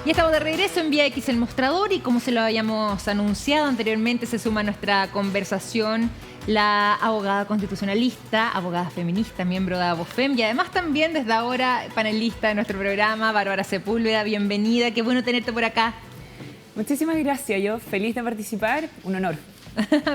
Y estamos de regreso en Vía X El Mostrador y como se lo habíamos anunciado anteriormente, se suma a nuestra conversación la abogada constitucionalista, abogada feminista, miembro de Abofem y además también desde ahora panelista de nuestro programa, Bárbara Sepúlveda. Bienvenida, qué bueno tenerte por acá. Muchísimas gracias, yo feliz de participar, un honor.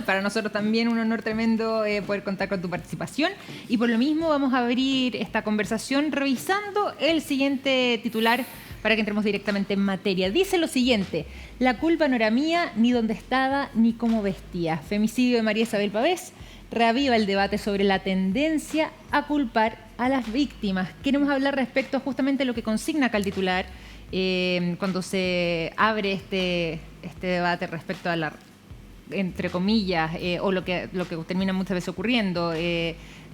Para nosotros también un honor tremendo poder contar con tu participación y por lo mismo vamos a abrir esta conversación revisando el siguiente titular para que entremos directamente en materia. Dice lo siguiente: la culpa no era mía, ni dónde estaba, ni cómo vestía. Femicidio de María Isabel Pavés reaviva el debate sobre la tendencia a culpar a las víctimas. Queremos hablar respecto a justamente lo que consigna acá el titular cuando se abre este debate respecto a la, entre comillas, o lo que termina muchas veces ocurriendo,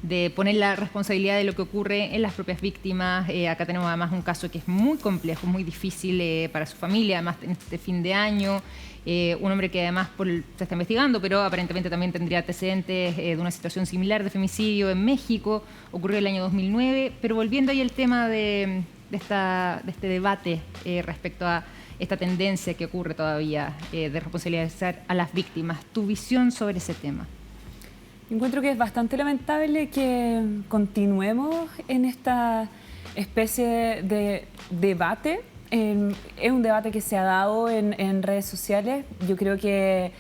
de poner la responsabilidad de lo que ocurre en las propias víctimas. Acá tenemos además un caso que es muy complejo, muy difícil para su familia, además en este fin de año. Un hombre que además se está investigando, pero aparentemente también tendría antecedentes de una situación similar de femicidio en México, ocurrió el año 2009. Pero volviendo ahí al tema de este debate respecto a esta tendencia que ocurre todavía de responsabilizar a las víctimas, tu visión sobre ese tema. Encuentro que es bastante lamentable que continuemos en esta especie de debate. Es un debate que se ha dado en redes sociales. Yo creo que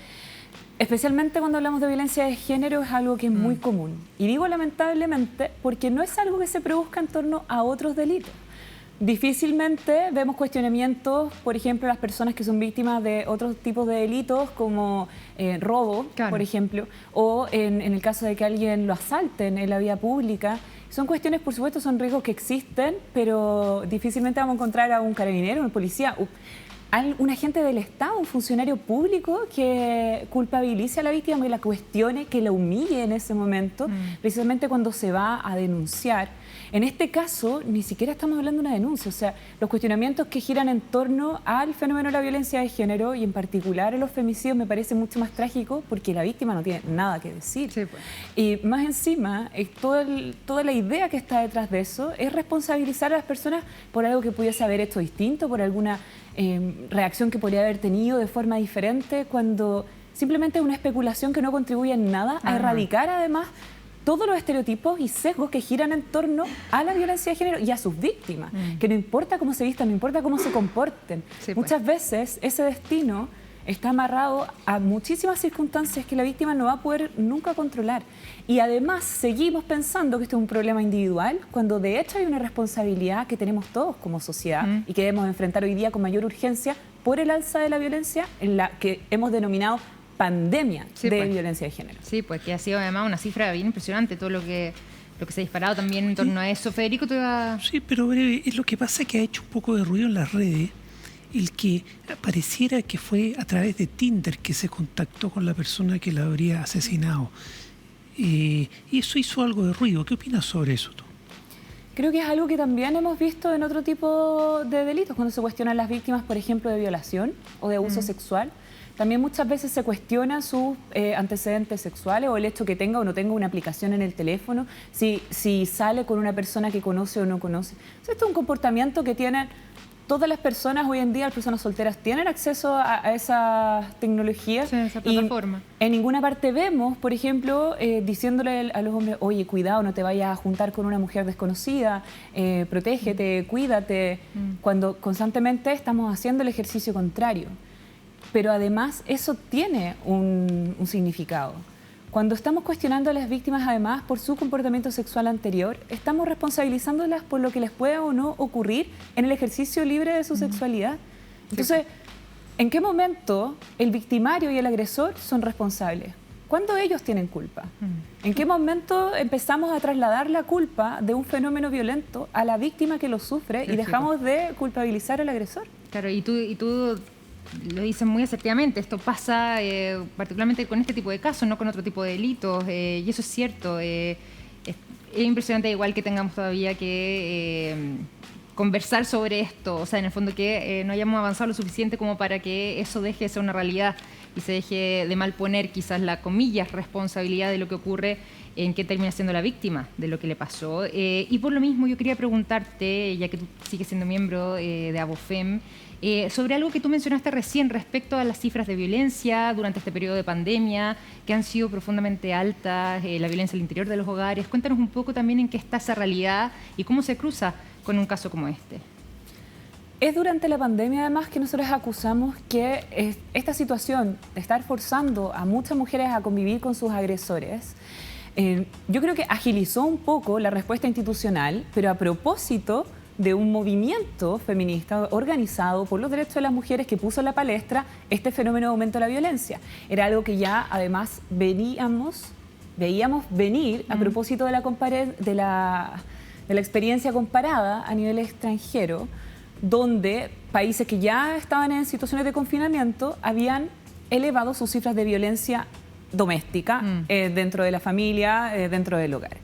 especialmente cuando hablamos de violencia de género es algo que es muy común. Y digo lamentablemente porque no es algo que se produzca en torno a otros delitos. Difícilmente vemos cuestionamientos, por ejemplo, a las personas que son víctimas de otros tipos de delitos como robo, claro, por ejemplo, o en el caso de que alguien lo asalten en la vía pública. Son cuestiones, por supuesto, son riesgos que existen, pero difícilmente vamos a encontrar a un carabinero, un policía, un agente del Estado, un funcionario público que culpabilice a la víctima, que la cuestione, que la humille en ese momento, precisamente cuando se va a denunciar. En este caso, ni siquiera estamos hablando de una denuncia, o sea, los cuestionamientos que giran en torno al fenómeno de la violencia de género y en particular en los femicidios me parece mucho más trágico porque la víctima no tiene nada que decir. Sí, pues. Y más encima, toda la idea que está detrás de eso es responsabilizar a las personas por algo que pudiese haber hecho distinto, por alguna reacción que podría haber tenido de forma diferente, cuando simplemente es una especulación que no contribuye en nada a erradicar además todos los estereotipos y sesgos que giran en torno a la violencia de género y a sus víctimas, que no importa cómo se vistan, no importa cómo se comporten. Sí, pues. Muchas veces ese destino está amarrado a muchísimas circunstancias que la víctima no va a poder nunca controlar. Y además seguimos pensando que esto es un problema individual, cuando de hecho hay una responsabilidad que tenemos todos como sociedad y que debemos enfrentar hoy día con mayor urgencia por el alza de la violencia en la que hemos denominado pandemia de violencia de género. Sí, pues que ha sido además una cifra bien impresionante, todo lo que se ha disparado también en torno a eso. Federico, te va... Sí, pero breve, es lo que pasa que ha hecho un poco de ruido en las redes, el que pareciera que fue a través de Tinder que se contactó con la persona que la habría asesinado. Y eso hizo algo de ruido. ¿Qué opinas sobre eso tú? Creo que es algo que también hemos visto en otro tipo de delitos, cuando se cuestionan las víctimas, por ejemplo, de violación o de abuso sexual. También muchas veces se cuestionan sus antecedentes sexuales o el hecho que tenga o no tenga una aplicación en el teléfono, si sale con una persona que conoce o no conoce. Esto es un comportamiento que tienen todas las personas hoy en día, las personas solteras tienen acceso a esas tecnologías. Sí, esa plataforma. Y en ninguna parte vemos, por ejemplo, diciéndole a los hombres, oye, cuidado, no te vayas a juntar con una mujer desconocida, protégete, cuídate, cuando constantemente estamos haciendo el ejercicio contrario. Pero además eso tiene un significado. Cuando estamos cuestionando a las víctimas además por su comportamiento sexual anterior, estamos responsabilizándolas por lo que les pueda o no ocurrir en el ejercicio libre de su sexualidad. Entonces, ¿en qué momento el victimario y el agresor son responsables? ¿Cuándo ellos tienen culpa? ¿En qué momento empezamos a trasladar la culpa de un fenómeno violento a la víctima que lo sufre y dejamos de culpabilizar al agresor? Claro, y tú lo dicen muy asertivamente, esto pasa particularmente con este tipo de casos, no con otro tipo de delitos, y eso es cierto. Es impresionante igual que tengamos todavía que conversar sobre esto, o sea, en el fondo que no hayamos avanzado lo suficiente como para que eso deje de ser una realidad y se deje de malponer quizás la, comillas, responsabilidad de lo que ocurre en qué termina siendo la víctima de lo que le pasó. Y por lo mismo yo quería preguntarte, ya que tú sigues siendo miembro de Abofem, sobre algo que tú mencionaste recién respecto a las cifras de violencia durante este periodo de pandemia, que han sido profundamente altas, la violencia al interior de los hogares. Cuéntanos un poco también en qué está esa realidad y cómo se cruza con un caso como este. Es durante la pandemia, además, que nosotros acusamos que esta situación de estar forzando a muchas mujeres a convivir con sus agresores, yo creo que agilizó un poco la respuesta institucional, pero a propósito de un movimiento feminista organizado por los derechos de las mujeres que puso en la palestra este fenómeno de aumento de la violencia. Era algo que ya, además, veíamos venir a propósito de la experiencia comparada a nivel extranjero, donde países que ya estaban en situaciones de confinamiento habían elevado sus cifras de violencia doméstica dentro de la familia, dentro del hogar.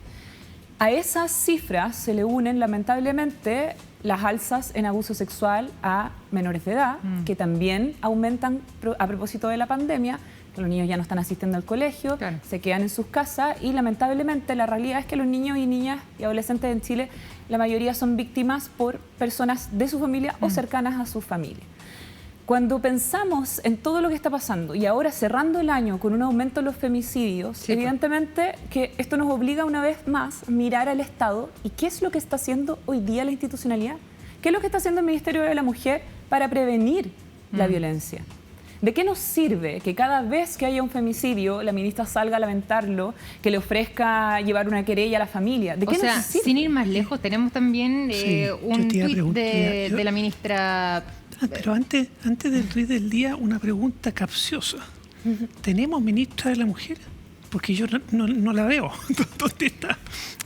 A esas cifras se le unen, lamentablemente, las alzas en abuso sexual a menores de edad, que también aumentan a propósito de la pandemia, que los niños ya no están asistiendo al colegio, claro, se quedan en sus casas y lamentablemente la realidad es que los niños y niñas y adolescentes en Chile, la mayoría son víctimas por personas de su familia o cercanas a su familia. Cuando pensamos en todo lo que está pasando y ahora cerrando el año con un aumento en los femicidios, sí, evidentemente que esto nos obliga una vez más a mirar al Estado y qué es lo que está haciendo hoy día la institucionalidad, qué es lo que está haciendo el Ministerio de la Mujer para prevenir la violencia. ¿De qué nos sirve que cada vez que haya un femicidio la ministra salga a lamentarlo, que le ofrezca llevar una querella a la familia? ¿De qué nos sirve? Sin ir más lejos, tenemos también un tuit de la ministra... Pero antes del tuit del día, una pregunta capciosa. ¿Tenemos ministra de la Mujer? Porque yo no la veo. ¿Dónde está?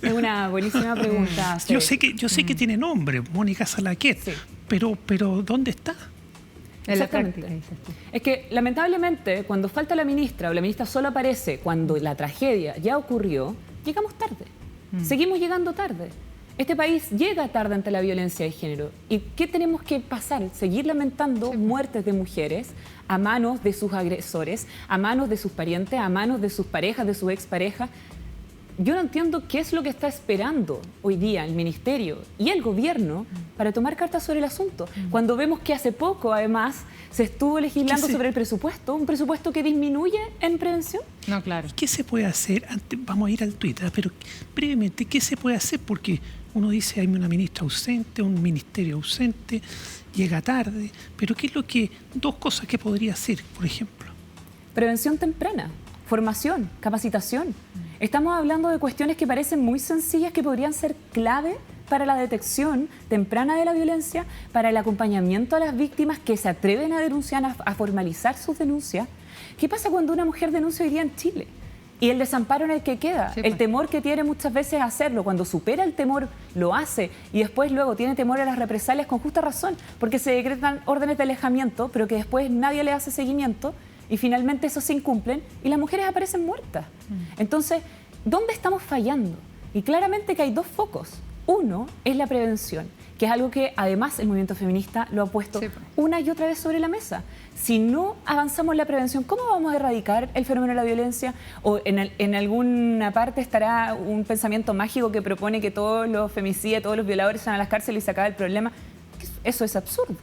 Es una buenísima pregunta. Yo sé que tiene nombre, Mónica Salaquet, sí, pero ¿dónde está? Exactamente. Es que lamentablemente cuando falta la ministra o la ministra solo aparece cuando la tragedia ya ocurrió, llegamos tarde. Seguimos llegando tarde. Este país llega tarde ante la violencia de género. ¿Y qué tenemos que pasar? Seguir lamentando muertes de mujeres a manos de sus agresores, a manos de sus parientes, a manos de sus parejas, de sus exparejas. Yo no entiendo qué es lo que está esperando hoy día el Ministerio y el Gobierno para tomar cartas sobre el asunto. Cuando vemos que hace poco, además, se estuvo legislando sobre el presupuesto, un presupuesto que disminuye en prevención. No, claro. ¿Qué se puede hacer? Vamos a ir al Twitter, pero brevemente, ¿qué se puede hacer? Porque uno dice, hay una ministra ausente, un ministerio ausente, llega tarde, pero ¿qué es lo que, dos cosas que podría hacer, por ejemplo? Prevención temprana, formación, capacitación. Estamos hablando de cuestiones que parecen muy sencillas, que podrían ser clave para la detección temprana de la violencia, para el acompañamiento a las víctimas que se atreven a denunciar, a formalizar sus denuncias. ¿Qué pasa cuando una mujer denuncia hoy día en Chile? Y el desamparo en el que queda, sí, el temor que tiene muchas veces a hacerlo, cuando supera el temor lo hace y después luego tiene temor a las represalias con justa razón, porque se decretan órdenes de alejamiento, pero que después nadie le hace seguimiento y finalmente esos se incumplen y las mujeres aparecen muertas. Entonces, ¿dónde estamos fallando? Y claramente que hay dos focos. Uno es la prevención, que es algo que además el movimiento feminista lo ha puesto una y otra vez sobre la mesa. Si no avanzamos en la prevención, ¿cómo vamos a erradicar el fenómeno de la violencia? ¿O en alguna parte estará un pensamiento mágico que propone que todos los femicidas, todos los violadores van a las cárceles y se acaba el problema? Eso es absurdo,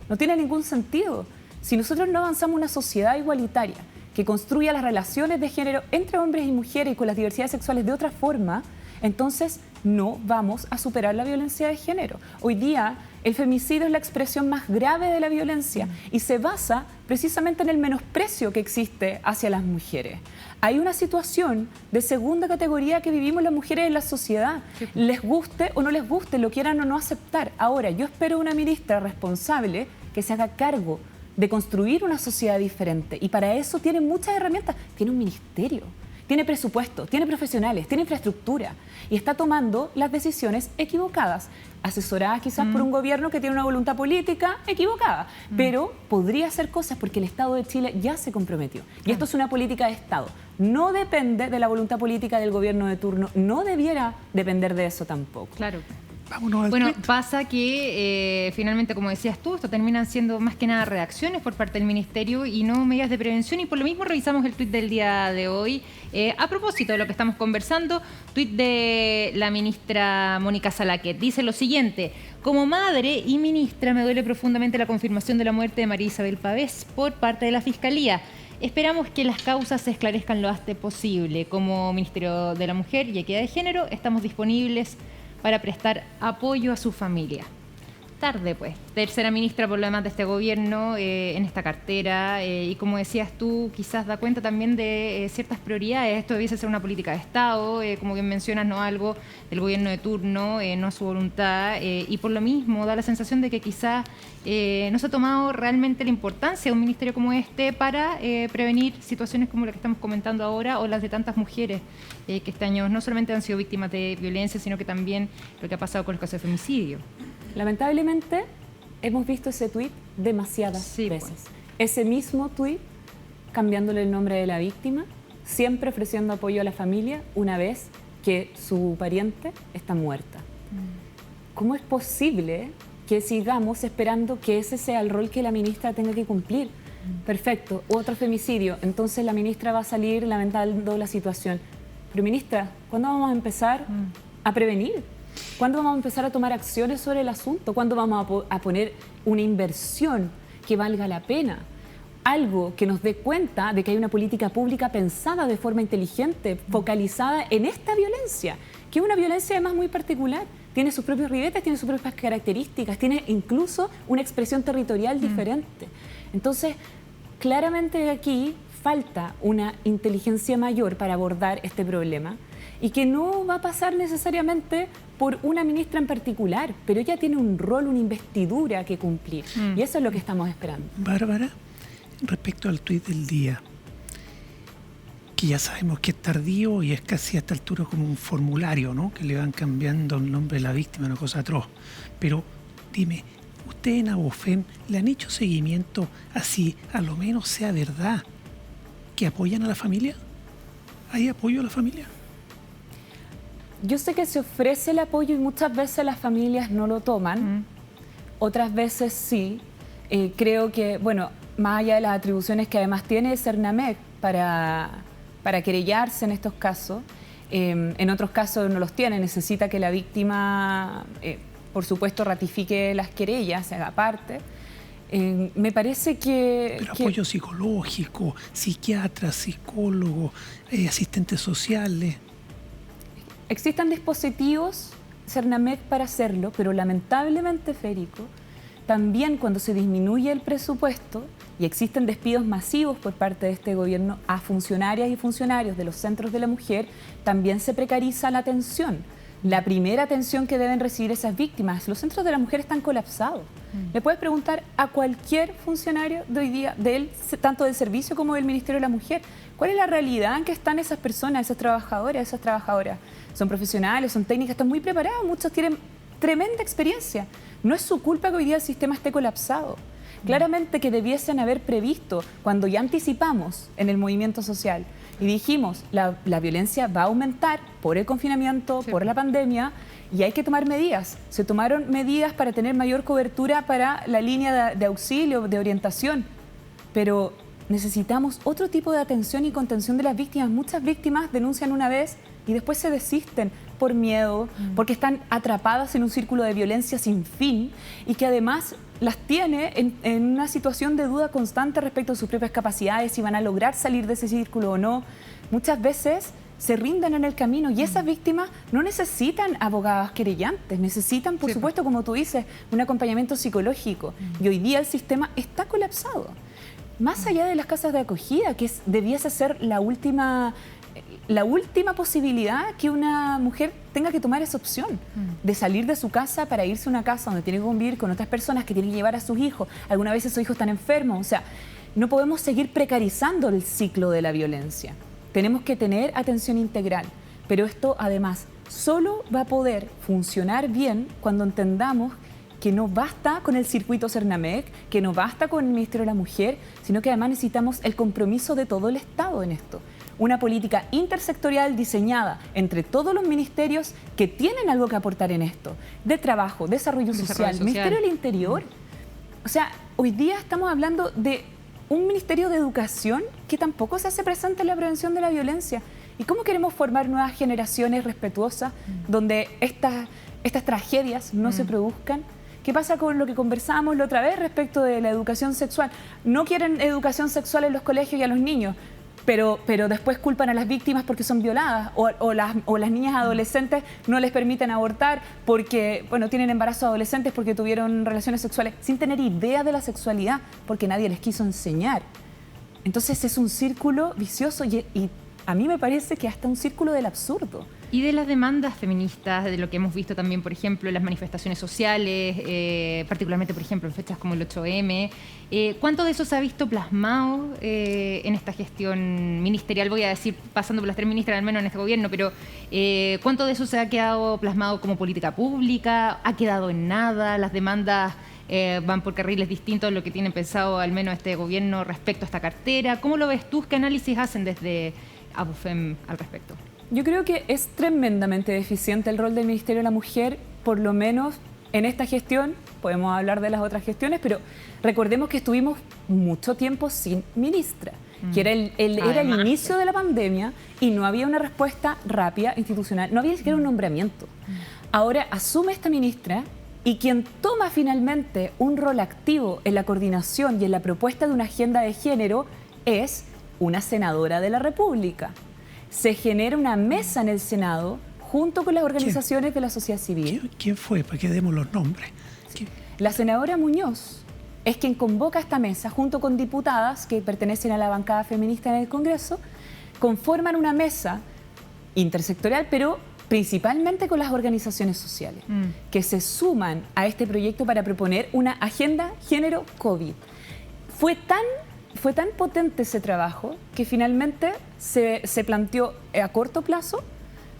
no tiene ningún sentido. Si nosotros no avanzamos en una sociedad igualitaria que construya las relaciones de género entre hombres y mujeres y con las diversidades sexuales de otra forma, entonces no vamos a superar la violencia de género. Hoy día el femicidio es la expresión más grave de la violencia y se basa precisamente en el menosprecio que existe hacia las mujeres. Hay una situación de segunda categoría que vivimos las mujeres en la sociedad. Les guste o no les guste, lo quieran o no aceptar. Ahora, yo espero una ministra responsable que se haga cargo de construir una sociedad diferente y para eso tiene muchas herramientas. Tiene un ministerio, tiene presupuesto, tiene profesionales, tiene infraestructura y está tomando las decisiones equivocadas, asesoradas quizás por un gobierno que tiene una voluntad política equivocada, pero podría hacer cosas porque el Estado de Chile ya se comprometió. Y esto es una política de Estado. No depende de la voluntad política del gobierno de turno, no debiera depender de eso tampoco. Claro. Vámonos al Bueno, tweet. pasa que finalmente, como decías tú, esto terminan siendo más que nada redacciones por parte del Ministerio y no medidas de prevención, y por lo mismo revisamos el tuit del día de hoy. A propósito de lo que estamos conversando, tuit de la ministra Mónica Salaquet. Dice lo siguiente: como madre y ministra me duele profundamente la confirmación de la muerte de María Isabel Pavés por parte de la Fiscalía. Esperamos que las causas se esclarezcan lo antes posible. Como Ministerio de la Mujer y Equidad de Género estamos disponibles para prestar apoyo a su familia. Tarde, pues. Tercera ministra, por lo demás, de este gobierno en esta cartera. Y como decías tú, quizás da cuenta también de ciertas prioridades. Esto debiese ser una política de Estado, como bien mencionas, no algo del gobierno de turno, no a su voluntad. Y por lo mismo da la sensación de que quizás no se ha tomado realmente la importancia de un ministerio como este para prevenir situaciones como la que estamos comentando ahora o las de tantas mujeres que este año no solamente han sido víctimas de violencia, sino que también lo que ha pasado con los casos de femicidio. Lamentablemente, hemos visto ese tuit demasiadas veces. Pues. Ese mismo tuit, cambiándole el nombre de la víctima, siempre ofreciendo apoyo a la familia una vez que su pariente está muerta. ¿Cómo es posible que sigamos esperando que ese sea el rol que la ministra tenga que cumplir? Perfecto, otro femicidio, entonces la ministra va a salir lamentando la situación. Pero ministra, ¿cuándo vamos a empezar a prevenir? ¿Cuándo vamos a empezar a tomar acciones sobre el asunto? ¿Cuándo vamos a poner una inversión que valga la pena? Algo que nos dé cuenta de que hay una política pública pensada de forma inteligente, focalizada en esta violencia, que es una violencia además muy particular. Tiene sus propios ribetes, tiene sus propias características, tiene incluso una expresión territorial diferente. Entonces, claramente aquí falta una inteligencia mayor para abordar este problema y que no va a pasar necesariamente por una ministra en particular, pero ella tiene un rol, una investidura que cumplir. Y eso es lo que estamos esperando. Bárbara, respecto al tuit del día, que ya sabemos que es tardío y es casi a esta altura como un formulario, ¿no? Que le van cambiando el nombre de la víctima, una cosa atroz. Pero dime, ¿ustedes en Abofem le han hecho seguimiento así, a lo menos sea verdad, que apoyan a la familia? ¿Hay apoyo a la familia? Yo sé que se ofrece el apoyo y muchas veces las familias no lo toman, otras veces sí. Creo que, bueno, más allá de las atribuciones que además tiene Cernamec para querellarse en estos casos, en otros casos no los tiene, necesita que la víctima, por supuesto, ratifique las querellas, se haga parte. Me parece que... Pero apoyo psicológico, psiquiatras, psicólogos, asistentes sociales... Existen dispositivos Cernamec para hacerlo, pero lamentablemente, Federico, también cuando se disminuye el presupuesto y existen despidos masivos por parte de este gobierno a funcionarias y funcionarios de los centros de la mujer, también se precariza la atención. La primera atención que deben recibir esas víctimas, los centros de la mujer están colapsados. Le puedes preguntar a cualquier funcionario de hoy día, tanto del servicio como del Ministerio de la Mujer, ¿cuál es la realidad en que están esas personas, esas trabajadoras? Son profesionales, son técnicas, están muy preparados, muchos tienen tremenda experiencia. No es su culpa que hoy día el sistema esté colapsado. Claramente que debiesen haber previsto, cuando ya anticipamos en el movimiento social y dijimos, la violencia va a aumentar por el confinamiento, por la pandemia, y hay que tomar medidas. Se tomaron medidas para tener mayor cobertura para la línea de auxilio, de orientación, pero necesitamos otro tipo de atención y contención de las víctimas. Muchas víctimas denuncian una vez y después se desisten por miedo, porque están atrapadas en un círculo de violencia sin fin y que además las tiene en una situación de duda constante respecto a sus propias capacidades, si van a lograr salir de ese círculo o no. Muchas veces se rinden en el camino y esas víctimas no necesitan abogadas querellantes, necesitan, por supuesto, como tú dices, un acompañamiento psicológico. Y hoy día el sistema está colapsado. Más allá de las casas de acogida, que debiese ser la última posibilidad que una mujer tenga que tomar esa opción de salir de su casa para irse a una casa donde tiene que convivir con otras personas, que tiene que llevar a sus hijos. Algunas veces sus hijos están enfermos. O sea, no podemos seguir precarizando el ciclo de la violencia. Tenemos que tener atención integral. Pero esto, además, solo va a poder funcionar bien cuando entendamos que no basta con el circuito Cernamec, que no basta con el Ministerio de la Mujer, sino que además necesitamos el compromiso de todo el Estado en esto. Una política intersectorial diseñada entre todos los ministerios que tienen algo que aportar en esto, de trabajo, desarrollo social, Ministerio del Interior. O sea, hoy día estamos hablando de un Ministerio de Educación que tampoco se hace presente en la prevención de la violencia. ¿Y cómo queremos formar nuevas generaciones respetuosas donde estas tragedias no se produzcan? ¿Qué pasa con lo que conversábamos la otra vez respecto de la educación sexual? No quieren educación sexual en los colegios y a los niños, pero después culpan a las víctimas porque son violadas o las niñas adolescentes no les permiten abortar porque, bueno, tienen embarazos adolescentes porque tuvieron relaciones sexuales sin tener idea de la sexualidad porque nadie les quiso enseñar. Entonces es un círculo vicioso y a mí me parece que hasta un círculo del absurdo. Y de las demandas feministas, de lo que hemos visto también, por ejemplo, en las manifestaciones sociales, particularmente, por ejemplo, en fechas como el 8M, ¿cuánto de eso se ha visto plasmado en esta gestión ministerial? Voy a decir, pasando por las tres ministras, al menos en este gobierno, pero ¿cuánto de eso se ha quedado plasmado como política pública? ¿Ha quedado en nada? ¿Las demandas van por carriles distintos a lo que tienen pensado al menos este gobierno respecto a esta cartera? ¿Cómo lo ves tú? ¿Qué análisis hacen desde ABUFEM al respecto? Yo creo que es tremendamente deficiente el rol del Ministerio de la Mujer, por lo menos en esta gestión. Podemos hablar de las otras gestiones, pero recordemos que estuvimos mucho tiempo sin ministra, que era el inicio de la pandemia y no había una respuesta rápida institucional, no había ni siquiera un nombramiento. Ahora asume esta ministra y quien toma finalmente un rol activo en la coordinación y en la propuesta de una agenda de género es una senadora de la República. Se genera una mesa en el Senado junto con las organizaciones de la sociedad civil. ¿Quién fue? Para que demos los nombres. La senadora Muñoz es quien convoca esta mesa junto con diputadas que pertenecen a la bancada feminista en el Congreso, conforman una mesa intersectorial, pero principalmente con las organizaciones sociales, que se suman a este proyecto para proponer una agenda género COVID. Fue tan potente ese trabajo que finalmente se planteó a corto plazo,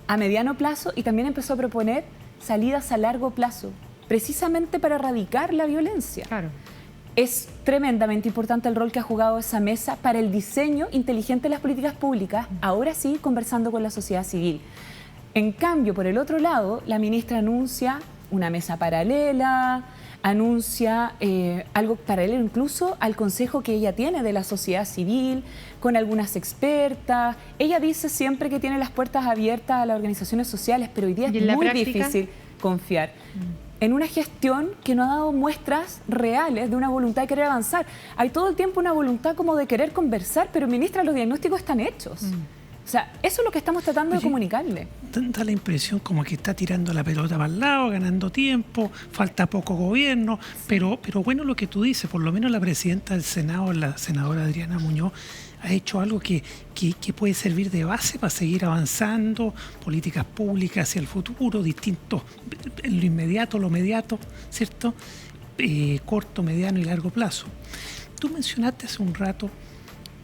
a mediano plazo y también empezó a proponer salidas a largo plazo, precisamente para erradicar la violencia. Claro. Es tremendamente importante el rol que ha jugado esa mesa para el diseño inteligente de las políticas públicas, ahora sí conversando con la sociedad civil. En cambio, por el otro lado, la ministra anuncia una mesa paralela, anuncia algo paralelo incluso al consejo que ella tiene de la sociedad civil, con algunas expertas. Ella dice siempre que tiene las puertas abiertas a las organizaciones sociales, pero hoy día es muy difícil confiar en una gestión que no ha dado muestras reales de una voluntad de querer avanzar. Hay todo el tiempo una voluntad como de querer conversar, pero ministra, los diagnósticos están hechos. O sea, eso es lo que estamos tratando de comunicarle. Da la impresión como que está tirando la pelota para el lado, ganando tiempo, falta poco gobierno, pero bueno lo que tú dices, por lo menos la presidenta del Senado, la senadora Adriana Muñoz, ha hecho algo que puede servir de base para seguir avanzando, políticas públicas hacia el futuro, distintos, en lo inmediato, lo mediato, ¿cierto? Corto, mediano y largo plazo. Tú mencionaste hace un rato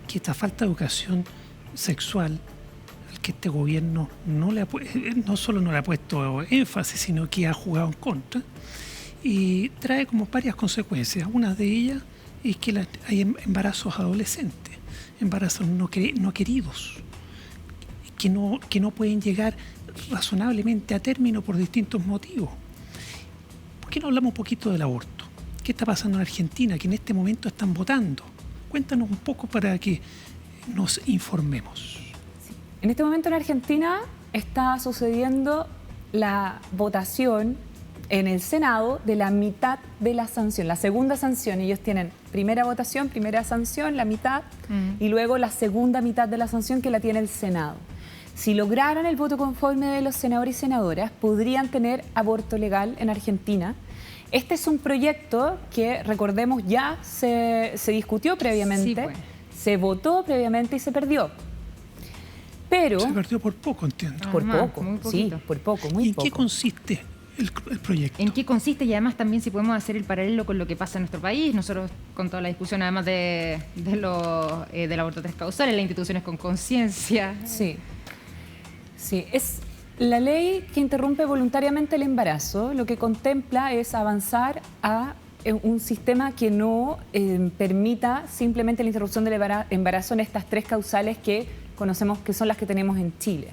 que esta falta de educación sexual al que este gobierno no solo no le ha puesto énfasis, sino que ha jugado en contra, y trae como varias consecuencias. Una de ellas es que hay embarazos adolescentes, embarazos no queridos, que no pueden llegar razonablemente a término por distintos motivos. ¿Por qué no hablamos un poquito del aborto? ¿Qué está pasando en Argentina? Que en este momento están votando. Cuéntanos un poco para que nos informemos. En este momento en Argentina está sucediendo la votación en el Senado de la mitad de la sanción, la segunda sanción. Ellos tienen primera votación, primera sanción, la mitad, y luego la segunda mitad de la sanción que la tiene el Senado. Si lograran el voto conforme de los senadores y senadoras, podrían tener aborto legal en Argentina. Este es un proyecto que, recordemos, ya se discutió previamente. Sí, pues. Se votó previamente y se perdió. Pero se perdió por poco, entiendo. Por poco, muy sí, poquito. por poco, muy poco. ¿Y en qué consiste el proyecto? ¿En qué consiste? Y además también si podemos hacer el paralelo con lo que pasa en nuestro país, nosotros con toda la discusión además del aborto 3 causales, las instituciones con conciencia. Sí, sí, es La ley que interrumpe voluntariamente el embarazo lo que contempla es avanzar a un sistema que no permita simplemente la interrupción del embarazo en estas 3 causales que conocemos que son las que tenemos en Chile.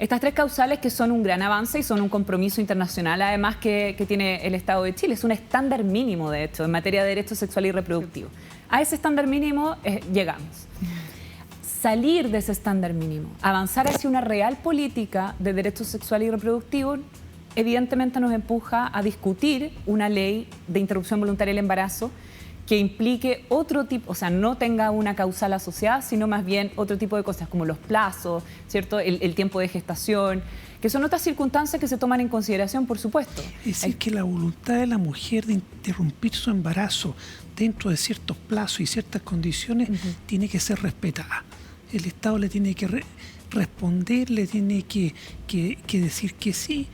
Estas 3 causales que son un gran avance y son un compromiso internacional, además que tiene el Estado de Chile. Es un estándar mínimo, de hecho, en materia de derecho sexual y reproductivo. A ese estándar mínimo llegamos. Salir de ese estándar mínimo, avanzar hacia una real política de derecho sexual y reproductivo, evidentemente nos empuja a discutir una ley de interrupción voluntaria del embarazo que implique otro tipo, o sea, no tenga una causal asociada, sino más bien otro tipo de cosas, como los plazos, ¿cierto? El tiempo de gestación, que son otras circunstancias que se toman en consideración, por supuesto. Es decir, que la voluntad de la mujer de interrumpir su embarazo dentro de ciertos plazos y ciertas condiciones tiene que ser respetada. El Estado le tiene que responder, le tiene que decir que sí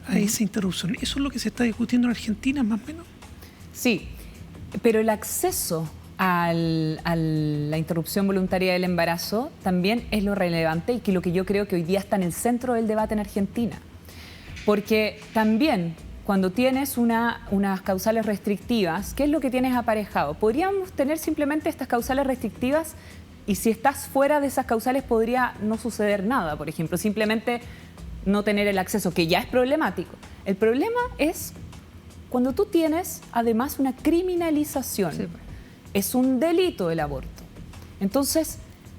a esa interrupción. ¿Eso es lo que se está discutiendo en Argentina, más o menos? Sí, pero el acceso a la interrupción voluntaria del embarazo también es lo relevante y que lo que yo creo que hoy día está en el centro del debate en Argentina. Porque también cuando tienes unas causales restrictivas, ¿qué es lo que tienes aparejado? Podríamos tener simplemente estas causales restrictivas y si estás fuera de esas causales podría no suceder nada, por ejemplo, simplemente no tener el acceso, que ya es problemático. El problema es cuando tú tienes además una criminalización. Sí. Es un delito el aborto. Entonces,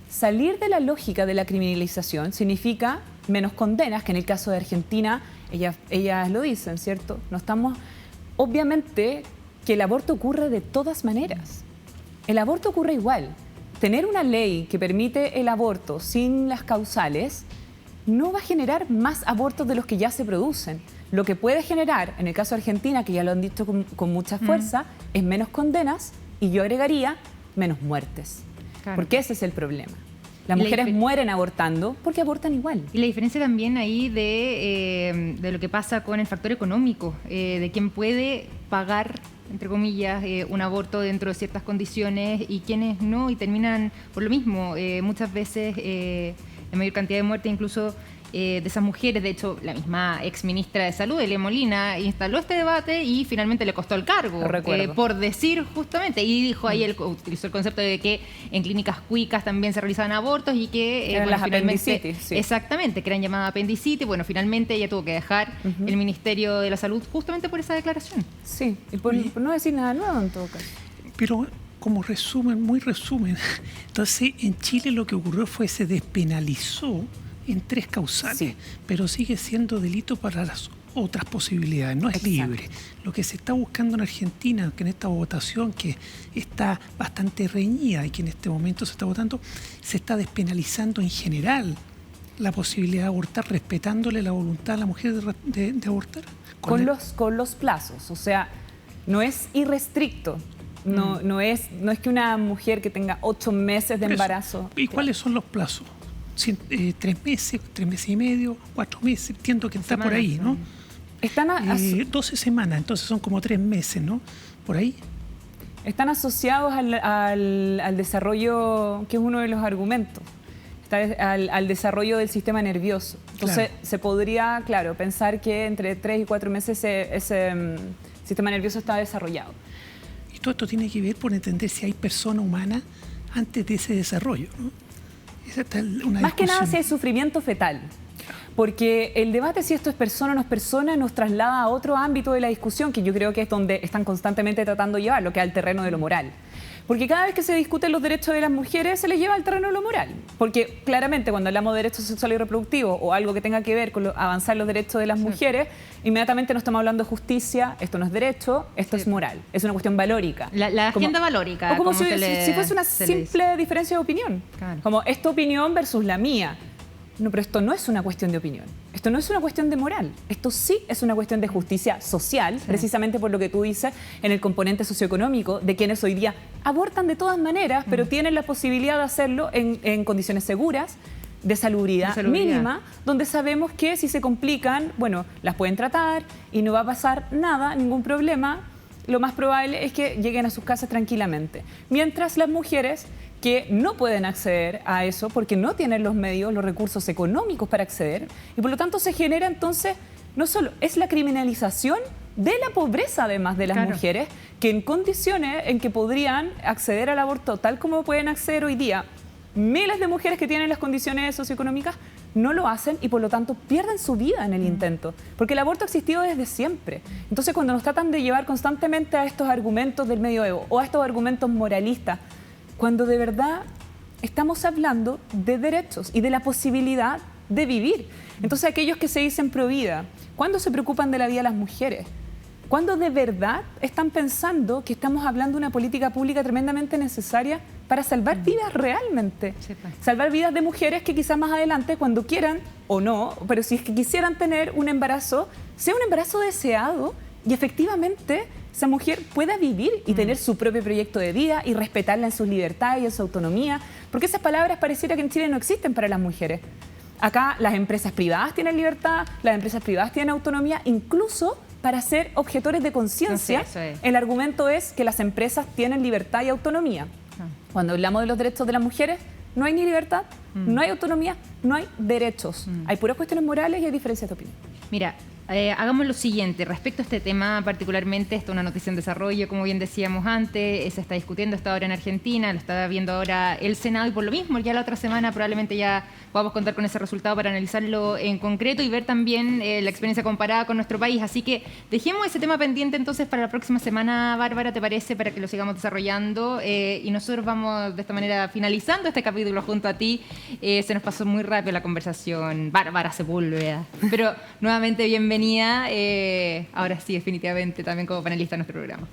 salir de la lógica de la criminalización significa menos condenas, que en el caso de Argentina, ellas lo dicen, ¿cierto? No estamos... Obviamente que el aborto ocurre de todas maneras. El aborto ocurre igual. Tener una ley que permite el aborto sin las causales no va a generar más abortos de los que ya se producen. Lo que puede generar, en el caso de Argentina, que ya lo han dicho con mucha fuerza, es menos condenas y yo agregaría menos muertes. Claro. Porque ese es el problema. Las mujeres mueren abortando porque abortan igual. Y la diferencia también ahí de lo que pasa con el factor económico, de quién puede pagar, entre comillas, un aborto dentro de ciertas condiciones y quienes no, y terminan por lo mismo. Muchas veces la mayor cantidad de muertes incluso de esas mujeres. De hecho, la misma exministra de Salud, Elia Molina, instaló este debate y finalmente le costó el cargo. Por decir justamente, y dijo ahí, utilizó el concepto de que en clínicas cuicas también se realizaban abortos y que eran las apendicitis. Sí. Exactamente, que eran llamadas apendicitis. Bueno, finalmente ella tuvo que dejar el Ministerio de la Salud justamente por esa declaración. Sí, y por no decir nada nuevo en todo caso. Pero como resumen, muy resumen, entonces en Chile lo que ocurrió fue se despenalizó en 3 causales, sí, pero sigue siendo delito para las otras posibilidades, no es libre. Lo que se está buscando en Argentina, que en esta votación que está bastante reñida y que en este momento se está votando, se está despenalizando en general la posibilidad de abortar, respetándole la voluntad a la mujer de abortar. Con los plazos, o sea, no es irrestricto. No es que una mujer que tenga 8 meses de embarazo... ¿Y cuáles son los plazos? 3 meses, 3 meses y medio, 4 meses, entiendo que está por ahí, ¿no? Están 12 semanas, entonces son como 3 meses, ¿no? Por ahí. Están asociados al desarrollo, que es uno de los argumentos, al desarrollo del sistema nervioso. Entonces, se podría, claro, pensar que entre 3 y 4 meses ese sistema nervioso está desarrollado. Y todo esto tiene que ver por entender si hay persona humana antes de ese desarrollo, ¿no? Más que nada si hay sufrimiento fetal, porque el debate si esto es persona o no es persona nos traslada a otro ámbito de la discusión que yo creo que es donde están constantemente tratando de llevar, lo que es al terreno de lo moral. Porque cada vez que se discuten los derechos de las mujeres se les lleva al terreno de lo moral. Porque claramente cuando hablamos de derechos sexuales y reproductivos o algo que tenga que ver con avanzar los derechos de las mujeres, inmediatamente no estamos hablando de justicia, esto no es derecho, esto es moral. Es una cuestión valórica. La agenda valórica. O como si fuese una simple diferencia de opinión. Claro. Como esta opinión versus la mía. No, pero esto no es una cuestión de opinión. Esto no es una cuestión de moral. Esto sí es una cuestión de justicia social, precisamente por lo que tú dices en el componente socioeconómico de quienes hoy día abortan de todas maneras, pero tienen la posibilidad de hacerlo en condiciones seguras, de salubridad mínima, donde sabemos que si se complican, bueno, las pueden tratar y no va a pasar nada, ningún problema. lo más probable es que lleguen a sus casas tranquilamente. Mientras las mujeres que no pueden acceder a eso porque no tienen los medios, los recursos económicos para acceder, y por lo tanto se genera entonces, no solo es la criminalización de la pobreza además de las mujeres, que en condiciones en que podrían acceder al aborto tal como pueden acceder hoy día, miles de mujeres que tienen las condiciones socioeconómicas no lo hacen y por lo tanto pierden su vida en el intento, porque el aborto ha existido desde siempre. Entonces cuando nos tratan de llevar constantemente a estos argumentos del medioevo o a estos argumentos moralistas, cuando de verdad estamos hablando de derechos y de la posibilidad de vivir. Entonces aquellos que se dicen pro vida, ¿cuándo se preocupan de la vida de las mujeres? ¿Cuándo de verdad están pensando que estamos hablando de una política pública tremendamente necesaria para salvar vidas realmente? Salvar vidas de mujeres que quizás más adelante, cuando quieran o no, pero si es que quisieran tener un embarazo, sea un embarazo deseado y efectivamente esa mujer pueda vivir y tener su propio proyecto de vida y respetarla en sus libertades y en su autonomía, porque esas palabras pareciera que en Chile no existen para las mujeres. Acá las empresas privadas tienen libertad, las empresas privadas tienen autonomía, incluso para ser objetores de conciencia. El argumento es que las empresas tienen libertad y autonomía. Cuando hablamos de los derechos de las mujeres, no hay ni libertad, no hay autonomía, no hay derechos. Hay puras cuestiones morales y hay diferencias de opinión. Mira, hagamos lo siguiente, respecto a este tema particularmente, esto es una noticia en desarrollo, como bien decíamos antes, se está discutiendo hasta ahora en Argentina, lo está viendo ahora el Senado y por lo mismo ya la otra semana probablemente ya podamos contar con ese resultado para analizarlo en concreto y ver también la experiencia comparada con nuestro país. Así que dejemos ese tema pendiente entonces para la próxima semana, Bárbara, ¿te parece? Para que lo sigamos desarrollando y nosotros vamos de esta manera finalizando este capítulo junto a ti. Se nos pasó muy rápido la conversación, Bárbara Sepúlveda, pero nuevamente bienvenida. Ahora sí, definitivamente, también como panelista en nuestro programa.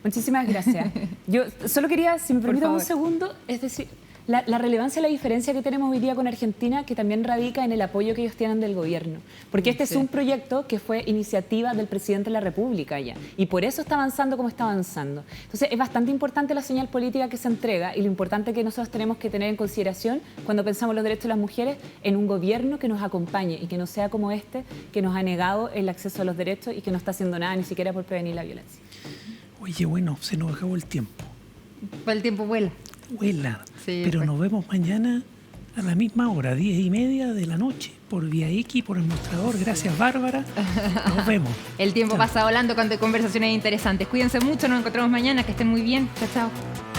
Muchísimas gracias. Yo solo quería, si me permiten un segundo, es decir, la relevancia y la diferencia que tenemos hoy día con Argentina, que también radica en el apoyo que ellos tienen del gobierno. Porque este es un proyecto que fue iniciativa del presidente de la República ya, y por eso está avanzando como está avanzando. Entonces es bastante importante la señal política que se entrega y lo importante que nosotros tenemos que tener en consideración cuando pensamos los derechos de las mujeres en un gobierno que nos acompañe y que no sea como este, que nos ha negado el acceso a los derechos y que no está haciendo nada ni siquiera por prevenir la violencia. Oye, bueno, se nos acabó el tiempo. El tiempo vuela. Sí, pero nos vemos mañana a la misma hora, 10:30 de la noche, por Vía X, por el mostrador. Gracias, Bárbara. Nos vemos. El tiempo pasa volando cuando hay conversaciones interesantes. Cuídense mucho, nos encontramos mañana, que estén muy bien. Chao, chao.